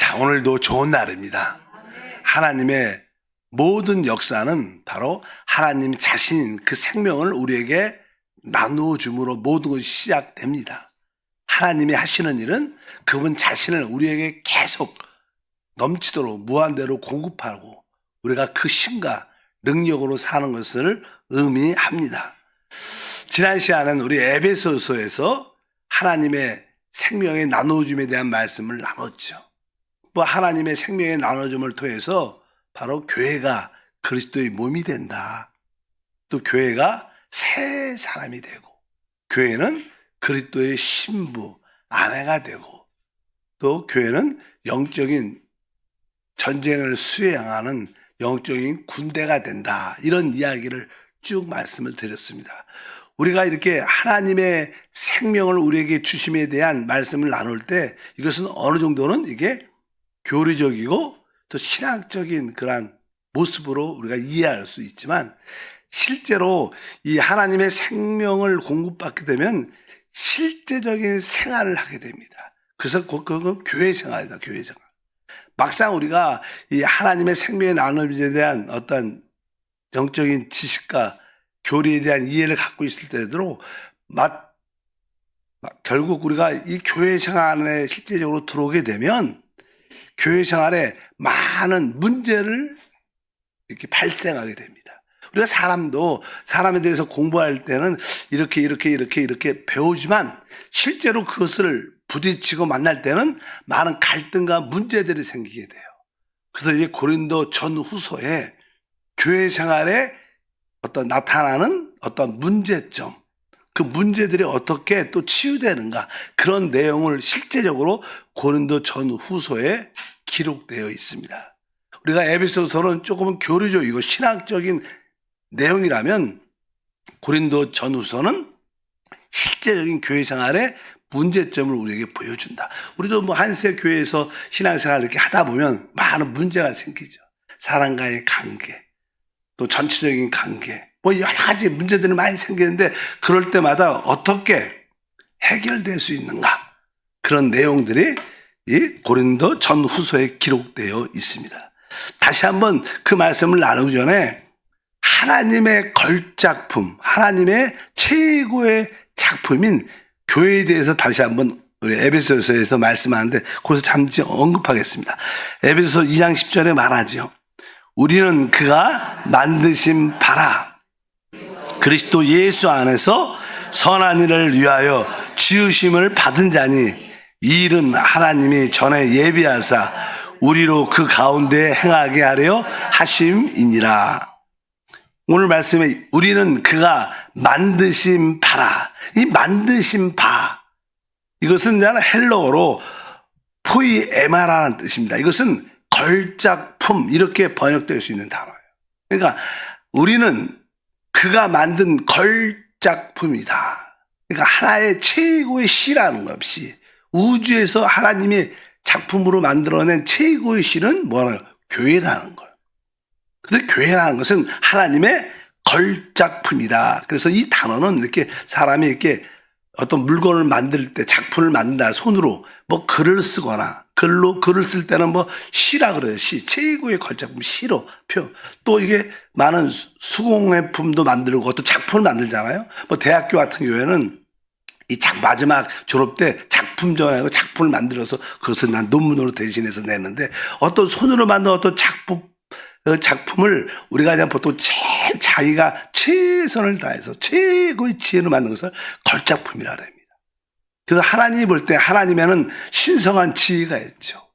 자, 오늘도 좋은 날입니다. 하나님의 모든 역사는 바로 하나님 자신 그 생명을 우리에게 나누어 줌으로 모든 것이 시작됩니다. 하나님이 하시는 일은 그분 자신을 우리에게 계속 넘치도록 무한대로 공급하고 우리가 그 신과 능력으로 사는 것을 의미합니다. 지난 시간에는 우리 에베소서에서 하나님의 생명의 나누어줌에 대한 말씀을 나눴죠. 하나님의 생명의 나눠줌을 통해서 바로 교회가 그리스도의 몸이 된다. 또 교회가 새 사람이 되고, 교회는 그리스도의 신부, 아내가 되고, 또 교회는 영적인 전쟁을 수행하는 영적인 군대가 된다. 이런 이야기를 쭉 말씀을 드렸습니다. 우리가 이렇게 하나님의 생명을 우리에게 주심에 대한 말씀을 나눌 때 이것은 어느 정도는 이게 교리적이고 또 신학적인 그런 모습으로 우리가 이해할 수 있지만 실제로 이 하나님의 생명을 공급받게 되면 실제적인 생활을 하게 됩니다. 그래서 그건 교회 생활이다, 교회 생활. 막상 우리가 이 하나님의 생명의 나눔에 대한 어떤 영적인 지식과 교리에 대한 이해를 갖고 있을 때도 결국 우리가 이 교회 생활 안에 실제적으로 들어오게 되면 교회 생활에 많은 문제를 이렇게 발생하게 됩니다. 우리가 사람에 대해서 공부할 때는 이렇게 배우지만 실제로 그것을 부딪히고 만날 때는 많은 갈등과 문제들이 생기게 돼요. 그래서 이제 고린도 전후서에 교회 생활에 어떤 나타나는 어떤 문제점, 그 문제들이 어떻게 또 치유되는가, 그런 내용을 실제적으로 고린도 전후서에 기록되어 있습니다. 우리가 에베소서는 조금은 교리적이고 신학적인 내용이라면 고린도 전후서는 실제적인 교회 생활의 문제점을 우리에게 보여준다. 우리도 한세 교회에서 신앙생활을 이렇게 하다 보면 많은 문제가 생기죠. 사람과의 관계, 또 전체적인 관계, 여러 가지 문제들이 많이 생기는데 그럴 때마다 어떻게 해결될 수 있는가, 그런 내용들이 이 고린도 전후서에 기록되어 있습니다. 다시 한번 그 말씀을 나누기 전에 하나님의 걸작품, 하나님의 최고의 작품인 교회에 대해서 다시 한번 우리 에베소서에서 말씀하는데 거기서 잠시 언급하겠습니다. 에베소서 2장 10절에 말하죠. 우리는 그가 만드신 바라 그리스도 예수 안에서 선한 일을 위하여 지으심을 받은 자니 이 일은 하나님이 전에 예비하사 우리로 그 가운데 행하게 하려 하심이니라. 오늘 말씀에 우리는 그가 만드신 바라, 이 만드신 바, 이것은 헬러어로 포이에마라는 뜻입니다. 이것은 걸작품, 이렇게 번역될 수 있는 단어예요. 그러니까 우리는 그가 만든 걸작품이다. 그러니까 하나의 최고의 시라는 것 없이 우주에서 하나님이 작품으로 만들어낸 최고의 시는 뭐라는 거예요? 교회라는 거예요. 그래서 교회라는 것은 하나님의 걸작품이다. 그래서 이 단어는 이렇게 사람이 이렇게 어떤 물건을 만들 때, 작품을 만든다, 손으로 글을 쓰거나 글을 쓸 때는 시라 그래요. 시, 최고의 걸작품, 시로 표. 또 이게 많은 수공예품도 만들고 또 작품을 만들잖아요. 대학교 같은 경우에는 이 마지막 졸업 때 작품전하고 작품을 만들어서 그것을 난 논문으로 대신해서 내는데 어떤 손으로 만든 어떤 작품을 우리가 그냥 보통 제일 자기가 최선을 다해서 최고의 지혜로 만든 것을 걸작품이라 합니다. 그래서 하나님이 볼 때 하나님에는 신성한 지혜가 있죠.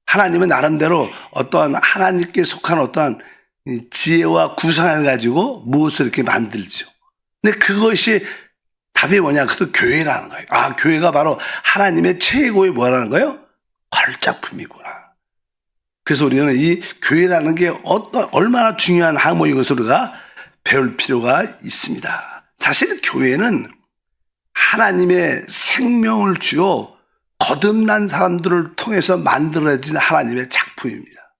하나님은 나름대로 어떠한 하나님께 속한 어떠한 지혜와 구상을 가지고 무엇을 이렇게 만들죠. 근데 그것이 답이 뭐냐? 그것도 교회라는 거예요. 교회가 바로 하나님의 최고의 뭐라는 거예요? 걸작품이구나. 그래서 우리는 이 교회라는 게 얼마나 중요한 항목인 것을 우리가 배울 필요가 있습니다. 사실 교회는 하나님의 생명을 주어 거듭난 사람들을 통해서 만들어진 하나님의 작품입니다.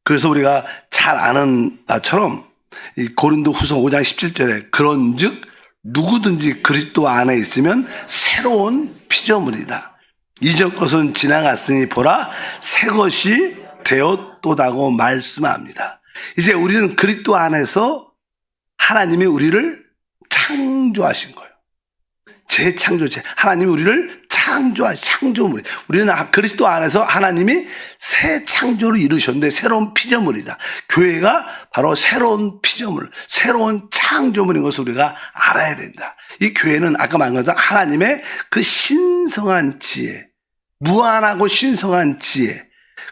그래서 우리가 잘 아는 바처럼 이 고린도 후서 5장 17절에 그런즉 누구든지 그리스도 안에 있으면 새로운 피조물이다. 이전 것은 지나갔으니 보라 새 것이 되었도다고 말씀합니다. 이제 우리는 그리스도 안에서 하나님이 우리를 창조하신 거예요. 재창조체. 하나님이 우리를 창조물이. 우리는 그리스도 안에서 하나님이 새 창조를 이루셨는데 새로운 피조물이다. 교회가 바로 새로운 피조물, 새로운 창조물인 것을 우리가 알아야 된다. 이 교회는 아까 말한 것처럼 하나님의 그 신성한 지혜, 무한하고 신성한 지혜,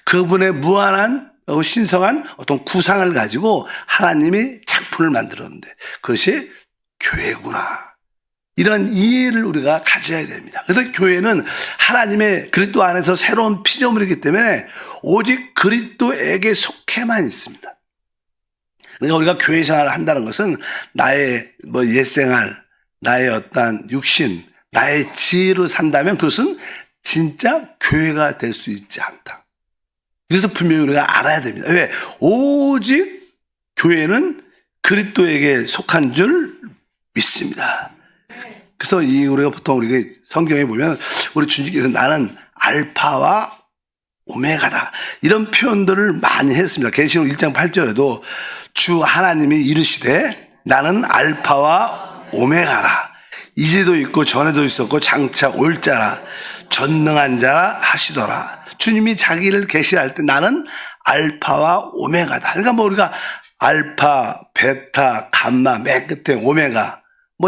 그분의 무한한 신성한 어떤 구상을 가지고 하나님이 작품을 만들었는데 그것이 교회구나. 이런 이해를 우리가 가져야 됩니다. 그래서 교회는 하나님의 그리스도 안에서 새로운 피조물이기 때문에 오직 그리스도에게 속해만 있습니다. 그러니까 우리가 교회 생활을 한다는 것은 나의 옛생활, 나의 어떤 육신, 나의 지혜로 산다면 그것은 진짜 교회가 될 수 있지 않다. 그래서 분명히 우리가 알아야 됩니다. 왜? 오직 교회는 그리스도에게 속한 줄 믿습니다. 그래서 우리가 보통 우리가 성경에 보면 우리 주님께서 나는 알파와 오메가다. 이런 표현들을 많이 했습니다. 계시록 1장 8절에도 주 하나님이 이르시되 나는 알파와 오메가라. 이제도 있고 전에도 있었고 장차 올 자라. 전능한 자라 하시더라. 주님이 자기를 계시할 때 나는 알파와 오메가다. 그러니까 우리가 알파, 베타, 감마, 맨 끝에 오메가.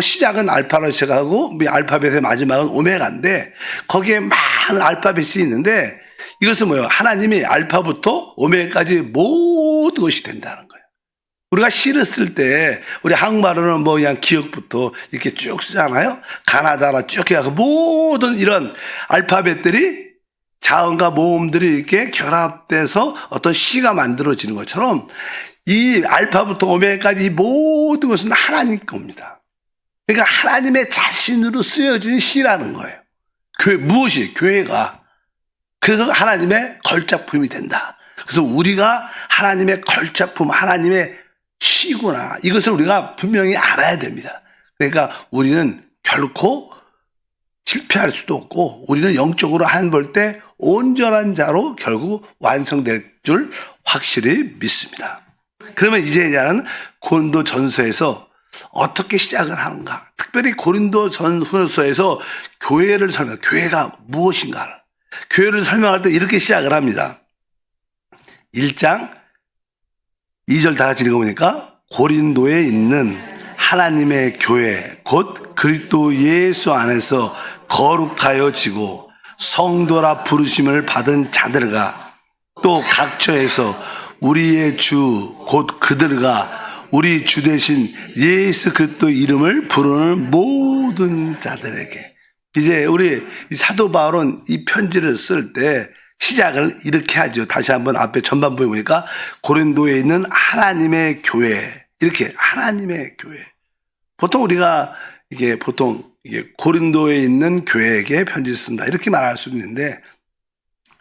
시작은 알파로 시작하고 알파벳의 마지막은 오메가인데 거기에 많은 알파벳이 있는데 이것은 뭐예요? 하나님이 알파부터 오메가까지 모든 것이 된다는 거예요. 우리가 시를 쓸 때 우리 한국말로는 그냥 기억부터 이렇게 쭉 쓰잖아요. 가나다라 쭉 해서 모든 이런 알파벳들이 자음과 모음들이 이렇게 결합돼서 어떤 시가 만들어지는 것처럼 이 알파부터 오메가까지 모든 것은 하나님 겁니다. 그러니까 하나님의 자신으로 쓰여진 시라는 거예요. 무엇이? 교회가. 그래서 하나님의 걸작품이 된다. 그래서 우리가 하나님의 걸작품, 하나님의 시구나. 이것을 우리가 분명히 알아야 됩니다. 그러니까 우리는 결코 실패할 수도 없고 우리는 영적으로 한 볼 때 온전한 자로 결국 완성될 줄 확실히 믿습니다. 그러면 이제는 고린도 전서에서 어떻게 시작을 하는가? 특별히 고린도 전후서에서 교회를 설명, 교회가 무엇인가? 교회를 설명할 때 이렇게 시작을 합니다. 1장 2절 다 같이 읽어보니까 고린도에 있는 하나님의 교회 곧 그리스도 예수 안에서 거룩하여 지고 성도라 부르심을 받은 자들과 또 각처에서 우리의 주 곧 그들과 우리 주 대신 예수 그리스도 이름을 부르는 모든 자들에게. 이제 우리 사도 바울은 이 편지를 쓸 때 시작을 이렇게 하죠. 다시 한번 앞에 전반부에 보니까 고린도에 있는 하나님의 교회. 이렇게 하나님의 교회. 보통 우리가 이게 고린도에 있는 교회에게 편지를 쓴다. 이렇게 말할 수 있는데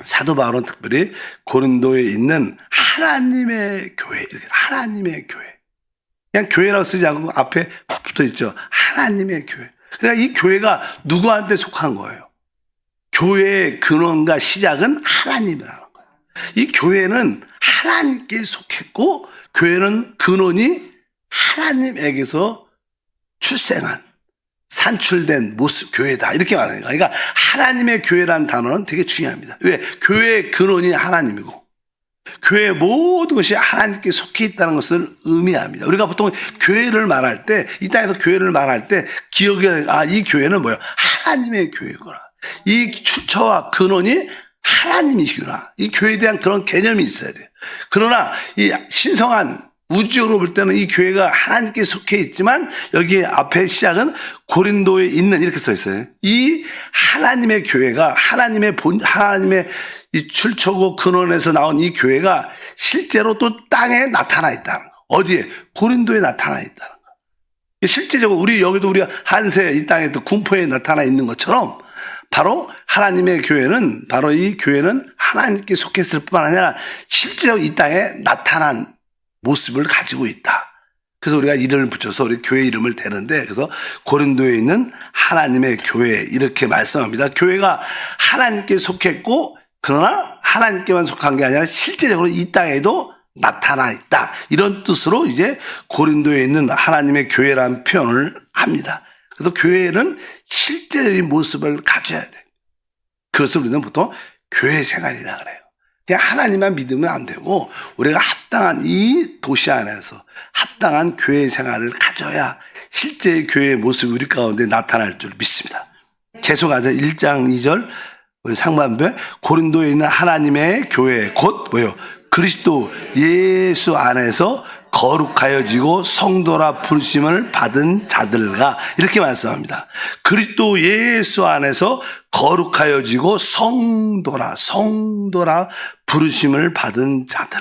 사도 바울은 특별히 고린도에 있는 하나님의 교회. 이렇게 하나님의 교회. 그냥 교회라고 쓰지 않고 앞에 붙어 있죠. 하나님의 교회. 그러니까 이 교회가 누구한테 속한 거예요? 교회의 근원과 시작은 하나님이라는 거예요. 이 교회는 하나님께 속했고 교회는 근원이 하나님에게서 출생한 산출된 모습 교회다. 이렇게 말하는 거예요. 그러니까 하나님의 교회라는 단어는 되게 중요합니다. 왜? 교회의 근원이 하나님이고 교회의 모든 것이 하나님께 속해 있다는 것을 의미합니다. 우리가 보통 교회를 말할 때, 이 땅에서 교회를 말할 때 기억에 이 교회는 뭐예요? 하나님의 교회구나. 이 출처와 근원이 하나님이시구나. 이 교회에 대한 그런 개념이 있어야 돼요. 그러나 이 신성한 우주적으로 볼 때는 이 교회가 하나님께 속해 있지만 여기 앞에 시작은 고린도에 있는 이렇게 써 있어요. 이 하나님의 교회가 하나님의 이 출처고 근원에서 나온 이 교회가 실제로 또 땅에 나타나 있다는 거. 어디에? 고린도에 나타나 있다는 거. 실제적으로 우리가 한세 이 땅에 또 군포에 나타나 있는 것처럼 바로 하나님의 교회는 바로 이 교회는 하나님께 속했을 뿐만 아니라 실제로 이 땅에 나타난 모습을 가지고 있다. 그래서 우리가 이름을 붙여서 우리 교회 이름을 대는데, 그래서 고린도에 있는 하나님의 교회 이렇게 말씀합니다. 교회가 하나님께 속했고, 그러나 하나님께만 속한 게 아니라 실제적으로 이 땅에도 나타나 있다. 이런 뜻으로 이제 고린도에 있는 하나님의 교회라는 표현을 합니다. 그래서 교회는 실제적인 모습을 가져야 돼. 그것을 우리는 보통 교회 생활이라 그래요. 그냥 하나님만 믿으면 안 되고 우리가 합당한 이 도시 안에서 합당한 교회 생활을 가져야 실제의 교회의 모습이 우리 가운데 나타날 줄 믿습니다. 계속하자 1장 2절 우리 상반부에 고린도에 있는 하나님의 교회 곧 뭐요? 그리스도 예수 안에서 거룩하여지고 성도라 부르심을 받은 자들과 이렇게 말씀합니다. 그리스도 예수 안에서 거룩하여지고 성도라 부르심을 받은 자들.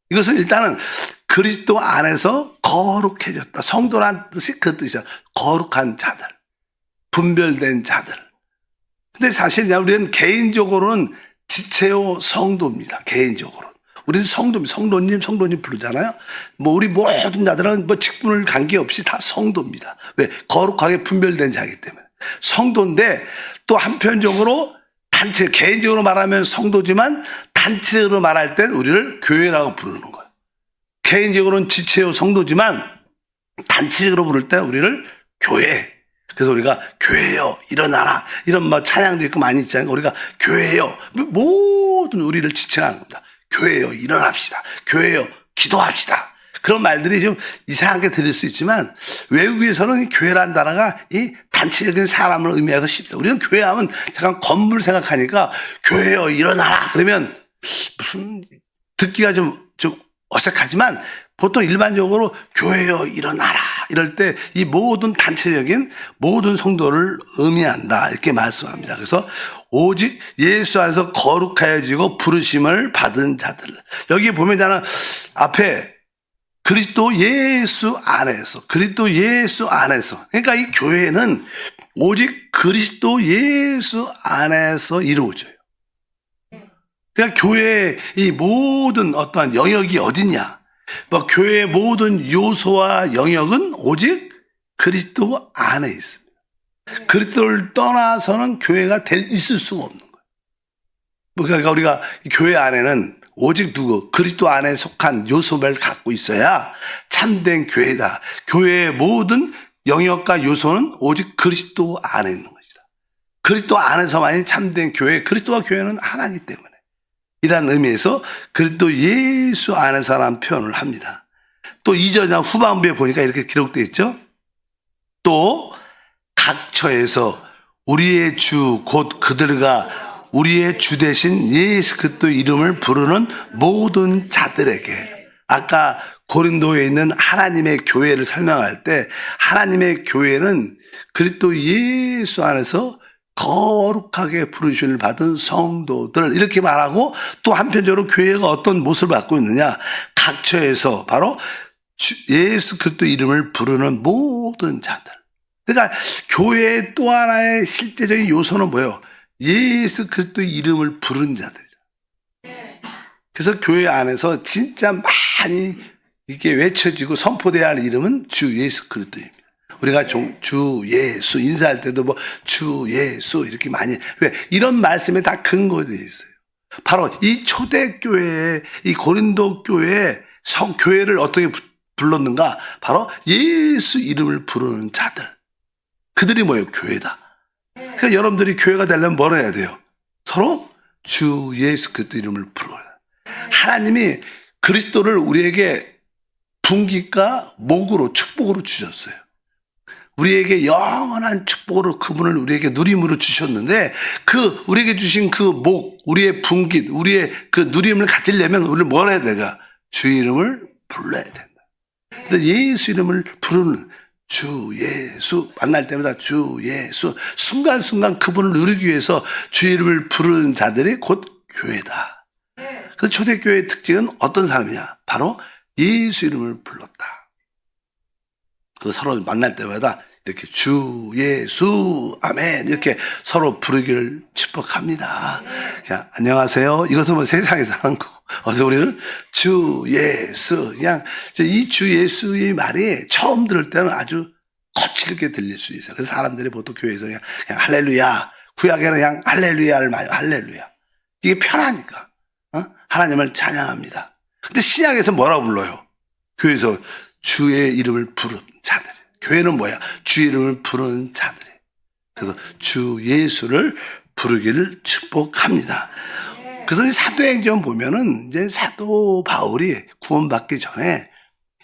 이것은 일단은 그리스도 안에서 거룩해졌다. 성도란 뜻이 그 뜻이야. 거룩한 자들, 분별된 자들. 근데 사실 우리는 개인적으로는 지체요 성도입니다. 개인적으로. 우리는 성도입니다. 성도님 부르잖아요. 우리 모든 자들은 직분을 관계없이 다 성도입니다. 왜? 거룩하게 분별된 자이기 때문에. 성도인데 또 한편적으로 단체, 개인적으로 말하면 성도지만 단체로 말할 땐 우리를 교회라고 부르는 거예요. 개인적으로는 지체요 성도지만 단체적으로 부를 때 우리를 교회. 그래서 우리가 교회여 일어나라 이런 찬양도 있고 많이 있잖아요. 우리가 교회여 모든 우리를 지칭하는 겁니다. 교회여 일어납시다. 교회여 기도합시다. 그런 말들이 좀 이상하게 들릴 수 있지만 외국에서는 이 교회라는 단어가 이 단체적인 사람을 의미해서 쉽습니다. 우리는 교회하면 잠깐 건물 생각하니까 교회여 일어나라 그러면 무슨 듣기가 좀 어색하지만 보통 일반적으로 교회여 일어나라 이럴 때 이 모든 단체적인 모든 성도를 의미한다 이렇게 말씀합니다. 그래서 오직 예수 안에서 거룩하여지고 부르심을 받은 자들. 여기 보면 저는 앞에 그리스도 예수 안에서 그러니까 이 교회는 오직 그리스도 예수 안에서 이루어져요. 그러니까 교회의 이 모든 어떠한 영역이 어디냐? 교회의 모든 요소와 영역은 오직 그리스도 안에 있습니다. 그리스도를 떠나서는 교회가 있을 수가 없는 거예요. 그러니까 우리가 교회 안에는 오직 그리스도 안에 속한 요소를 갖고 있어야 참된 교회다. 교회의 모든 영역과 요소는 오직 그리스도 안에 있는 것이다. 그리스도 안에서만이 참된 교회, 그리스도와 교회는 하나이기 때문에. 이라는 의미에서 그리스도 예수 안에서라는 표현을 합니다. 또 2절 후반부에 보니까 이렇게 기록되어 있죠. 또 각 처에서 우리의 주 곧 그들과 우리의 주 대신 예수 그리스도 이름을 부르는 모든 자들에게 아까 고린도에 있는 하나님의 교회를 설명할 때 하나님의 교회는 그리스도 예수 안에서 거룩하게 부르심을 받은 성도들 이렇게 말하고 또 한편적으로 교회가 어떤 모습을 갖고 있느냐 각 처에서 바로 예수 그리스도 이름을 부르는 모든 자들. 그러니까 교회의 또 하나의 실제적인 요소는 뭐예요? 예수 그리스도 이름을 부르는 자들이죠. 그래서 교회 안에서 진짜 많이 이게 외쳐지고 선포돼야 할 이름은 주 예수 그리스도입니다. 우리가 주 예수 인사할 때도 주 예수 이렇게 많이 왜 이런 말씀에 다 근거되어 있어요. 바로 이 초대교회의 이 고린도 교회의 교회를 어떻게 불렀는가? 바로 예수 이름을 부르는 자들. 그들이 뭐예요? 교회다. 그러니까 여러분들이 교회가 되려면 뭘 해야 돼요? 서로 주 예수 그리스도 이름을 부르어요. 하나님이 그리스도를 우리에게 분기가 목으로 축복으로 주셨어요. 우리에게 영원한 축복으로 그분을 우리에게 누림으로 주셨는데 우리에게 주신 그 목, 우리의 분깃, 우리의 그 누림을 가지려면 우리는 뭘 해야 되가? 주 이름을 불러야 된다. 그래서 예수 이름을 부르는 주 예수 만날 때마다 주 예수 순간순간 그분을 누리기 위해서 주 이름을 부르는 자들이 곧 교회다. 그래서 초대교회의 특징은 어떤 사람이냐? 바로 예수 이름을 불렀다. 그래서 서로 만날 때마다 이렇게 주 예수 아멘 이렇게 서로 부르기를 축복합니다. 그냥 안녕하세요. 이것은 뭐 세상에서 하는 거고, 어제 우리는 주 예수, 그냥 이 주 예수의 말이 처음 들을 때는 아주 거칠게 들릴 수 있어요. 그래서 사람들이 보통 교회에서 그냥 할렐루야, 구약에는 그냥 할렐루야를 많이 할렐루야. 이게 편하니까 하나님을 찬양합니다. 근데 신약에서 뭐라고 불러요? 교회에서 주의 이름을 부르는 자들. 교회는 뭐야? 주 이름을 부르는 자들이. 그래서 주 예수를 부르기를 축복합니다. 그래서 이 사도행전 보면은 이제 사도 바울이 구원받기 전에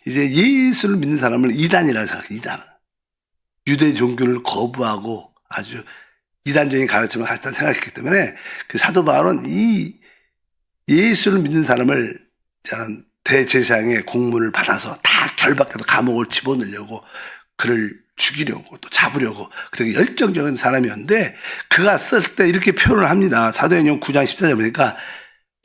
이제 예수를 믿는 사람을 이단이라고 생각해요. 이단은. 유대 종교를 거부하고 아주 이단적인 가르침을 갖다 생각했기 때문에 그 사도 바울은 이 예수를 믿는 사람을 저는 대제사장의 공문을 받아서 다 결박해서 감옥을 집어넣으려고 그를 죽이려고 또 잡으려고 그렇게 열정적인 사람이었는데 그가 썼을 때 이렇게 표현을 합니다. 사도행전 9장 14절 보니까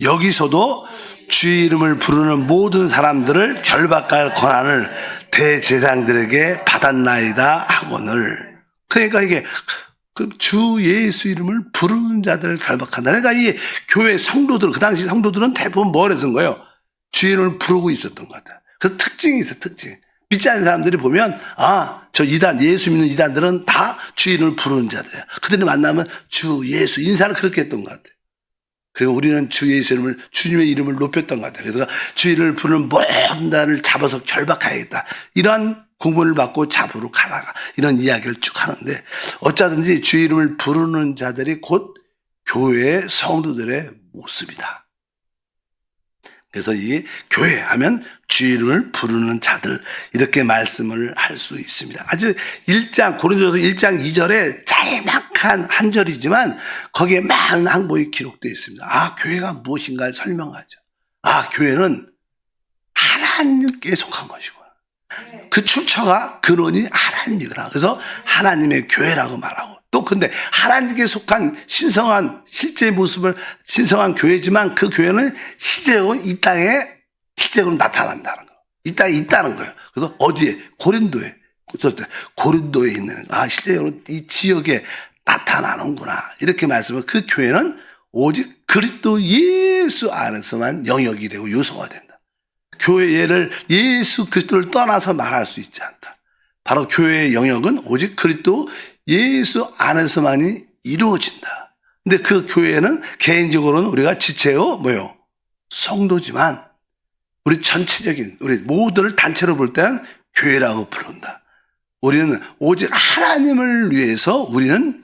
여기서도 주의 이름을 부르는 모든 사람들을 결박할 권한을 대제사장들에게 받았나이다 하거늘. 그러니까 이게 주 예수 이름을 부르는 자들을 결박한다. 그러니까 이 교회 성도들, 그 당시 성도들은 대부분 뭘 했던 거예요? 주 이름을 부르고 있었던 것 같아요. 그래서 특징이 있어요, 특징. 믿지 않는 사람들이 보면, 저 이단, 예수 믿는 이단들은 다 주 이름을 부르는 자들이야. 그들이 만나면 주 예수, 인사를 그렇게 했던 것 같아요. 그리고 우리는 주 예수 이름을, 주님의 이름을 높였던 것 같아요. 그래서 주 이름을 부르는 모든 자를 잡아서 결박해야겠다. 이러한 공문을 받고 잡으러 가다가 이런 이야기를 쭉 하는데 어쩌든지 주 이름을 부르는 자들이 곧 교회의 성도들의 모습이다. 그래서 이 교회 하면 주 이름을 부르는 자들 이렇게 말씀을 할 수 있습니다. 아주 고린도서 1장 2절에 짤막한 한 절이지만 거기에 많은 항목이 기록되어 있습니다. 교회가 무엇인가를 설명하죠. 교회는 하나님께 속한 것이고 그 출처가 근원이 하나님이구나. 그래서 하나님의 교회라고 말하고 또 근데 하나님께 속한 신성한 실제의 모습을 신성한 교회지만 그 교회는 실제로 이 땅에 실제로 나타난다는 거. 이 땅에 있다는 거예요. 그래서 어디에? 고린도에. 고린도에 있는 실제로 이 지역에 나타나는구나. 이렇게 말씀을 그 교회는 오직 그리스도 예수 안에서만 영역이 되고 요소가 된다. 교회를 예수 그리스도를 떠나서 말할 수 있지 않다. 바로 교회의 영역은 오직 그리스도 예수 안에서만이 이루어진다. 근데 그 교회는 개인적으로는 우리가 지체요, 성도지만 우리 전체적인, 우리 모두를 단체로 볼 때는 교회라고 부른다. 우리는 오직 하나님을 위해서 우리는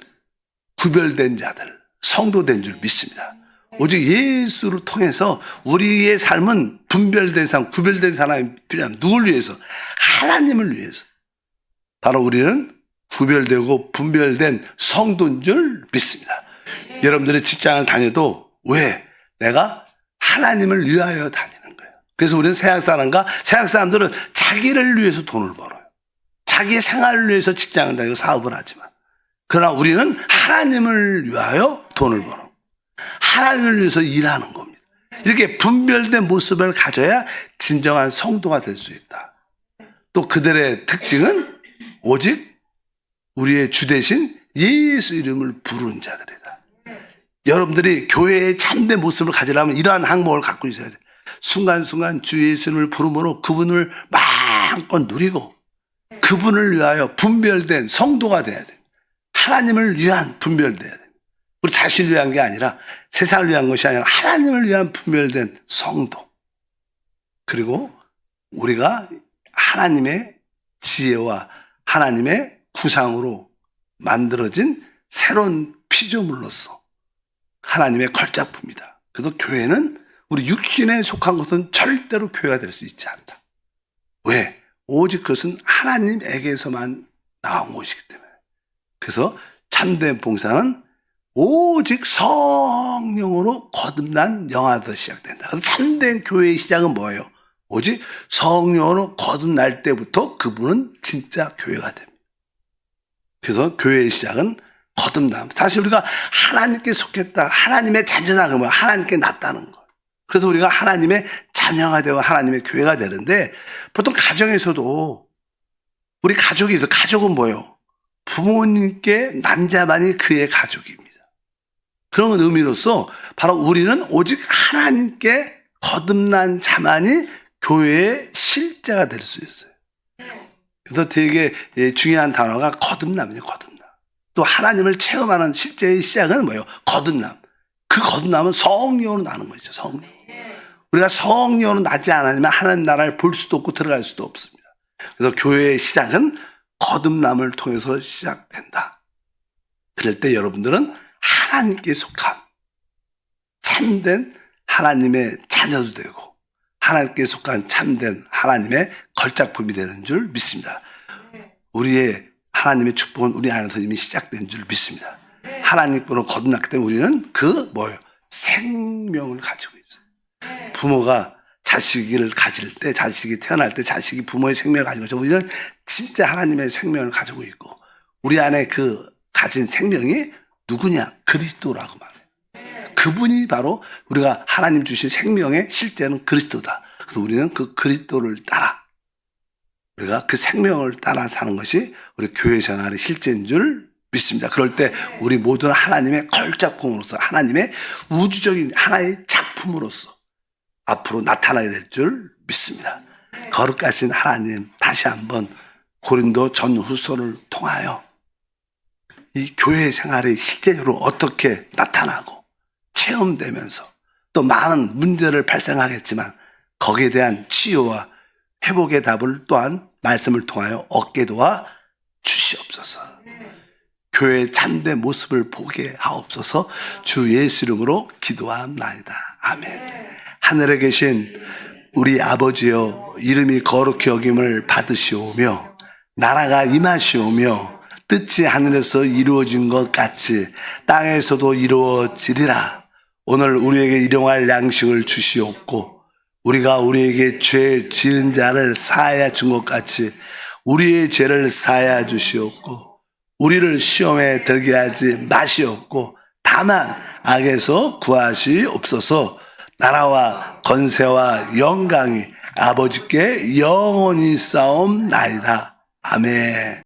구별된 자들, 성도된 줄 믿습니다. 오직 예수를 통해서 우리의 삶은 구별된 사람이 필요합니다. 누굴 위해서? 하나님을 위해서. 바로 우리는 구별되고 분별된 성도인 줄 믿습니다. 여러분들의 직장을 다녀도 왜? 내가 하나님을 위하여 다니는 거예요. 그래서 우리는 서양 사람들은 자기를 위해서 돈을 벌어요. 자기의 생활을 위해서 직장을 다니고 사업을 하지만 그러나 우리는 하나님을 위하여 돈을 벌어. 하나님을 위해서 일하는 겁니다. 이렇게 분별된 모습을 가져야 진정한 성도가 될 수 있다. 또 그들의 특징은 오직 우리의 주 대신 예수 이름을 부르는 자들이다. 여러분들이 교회의 참된 모습을 가지려면 이러한 항목을 갖고 있어야 돼. 순간순간 주 예수 이름을 부름으로 그분을 마음껏 누리고 그분을 위하여 분별된 성도가 돼야 돼. 하나님을 위한 분별돼야 돼. 우리 자신을 위한 게 아니라 세상을 위한 것이 아니라 하나님을 위한 분별된 성도. 그리고 우리가 하나님의 지혜와 하나님의 구상으로 만들어진 새로운 피조물로서 하나님의 걸작품이다. 그래서 교회는 우리 육신에 속한 것은 절대로 교회가 될 수 있지 않다. 왜? 오직 그것은 하나님에게서만 나온 것이기 때문에. 그래서 참된 봉사는 오직 성령으로 거듭난 영화부터 시작된다. 참된 교회의 시작은 뭐예요? 오직 성령으로 거듭날 때부터 그분은 진짜 교회가 됩니다. 그래서 교회의 시작은 거듭남. 사실 우리가 하나님께 속했다. 하나님의 자녀다 그러면 하나님께 낫다는 거예요. 그래서 우리가 하나님의 자녀가 되고 하나님의 교회가 되는데 보통 가정에서도 우리 가족이 있어. 가족은 뭐예요? 부모님께 난 자만이 그의 가족입니다. 그런 의미로서 바로 우리는 오직 하나님께 거듭난 자만이 교회의 실제가 될 수 있어요. 그래서 되게 중요한 단어가 거듭남이에요. 거듭남. 또 하나님을 체험하는 실제의 시작은 뭐예요? 거듭남. 그 거듭남은 성령으로 나는 거죠. 성령. 우리가 성령으로 나지 않으면 하나님 나라를 볼 수도 없고 들어갈 수도 없습니다. 그래서 교회의 시작은 거듭남을 통해서 시작된다. 그럴 때 여러분들은 하나님께 속한 참된 하나님의 자녀도 되고 하나님께 속한 참된 하나님의 걸작품이 되는 줄 믿습니다. 우리의 하나님의 축복은 우리 안에서 이미 시작된 줄 믿습니다. 하나님께로 거듭났기 때문에 우리는 생명을 가지고 있어요. 부모가 자식을 가질 때, 자식이 태어날 때 자식이 부모의 생명을 가지고 있죠. 우리는 진짜 하나님의 생명을 가지고 있고 우리 안에 가진 생명이 누구냐? 그리스도라고 말해요. 그분이 바로 우리가 하나님 주신 생명의 실제는 그리스도다. 그래서 우리는 그 그리스도를 따라 우리가 그 생명을 따라 사는 것이 우리 교회 생활의 실제인 줄 믿습니다. 그럴 때 우리 모두는 하나님의 걸작품으로서 하나님의 우주적인 하나의 작품으로서 앞으로 나타나게 될 줄 믿습니다. 거룩하신 하나님, 다시 한번 고린도 전후서를 통하여 이 교회 생활이 실제로 어떻게 나타나고 체험되면서 또 많은 문제를 발생하겠지만 거기에 대한 치유와 회복의 답을 또한 말씀을 통하여 얻게 도와 주시옵소서. 교회의 참된 모습을 보게 하옵소서. 주 예수 이름으로 기도합나이다. 아멘. 하늘에 계신 우리 아버지여, 이름이 거룩히 여김을 받으시오며 나라가 임하시오며 뜻이 하늘에서 이루어진 것 같이 땅에서도 이루어지리라. 오늘 우리에게 일용할 양식을 주시옵고 우리가 우리에게 죄 지은 자를 사하여 준 것 같이 우리의 죄를 사하여 주시옵고 우리를 시험에 들게 하지 마시옵고 다만 악에서 구하시옵소서. 나라와 권세와 영광이 아버지께 영원히 싸움나이다. 아멘.